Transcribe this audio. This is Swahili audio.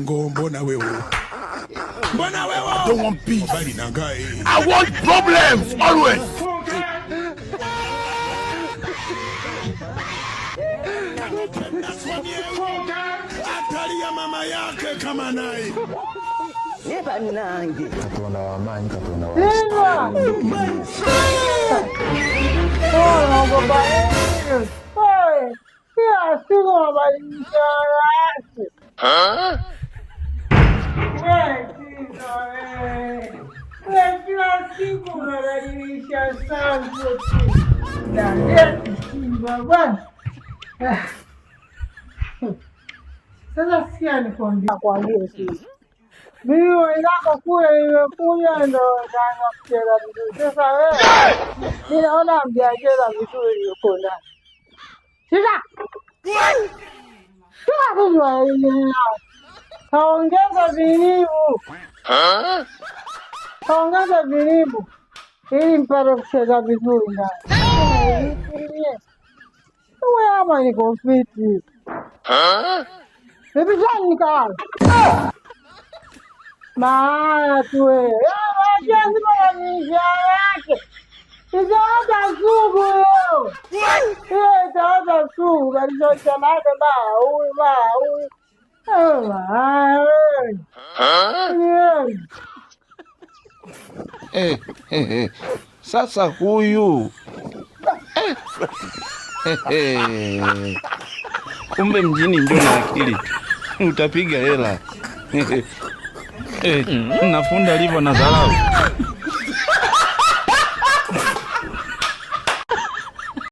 Mbona wewe? Mbona wewe? I don't want peace. I want problems always. Atalia mama yake kama naye. Neba nangi. Katonda wamanyi, katonda wa. Kila siku unabadilisha sanzo sasa sikia nikwambia sisi. Mimi wenzako kule nimekuja ndo nikaanza kucheza vizuri. Sasa wewe ninaona mjacheza vizuri huko ndani. Shika! Shika kujua hili kaongeza vilivu. Kaongeza vilivu ili mpate kucheza vizuri ndani. Uwe hapa niko fiti. Bibi jani nikala. Maana tu wewe. Wajazi manisha yake. Itaota sugu leo. Itaota sugu. Kalisosha nake huyu. Sasa huyu kumbe mjini ndio na akili utapiga hela. Nafunda alivyo na dharau.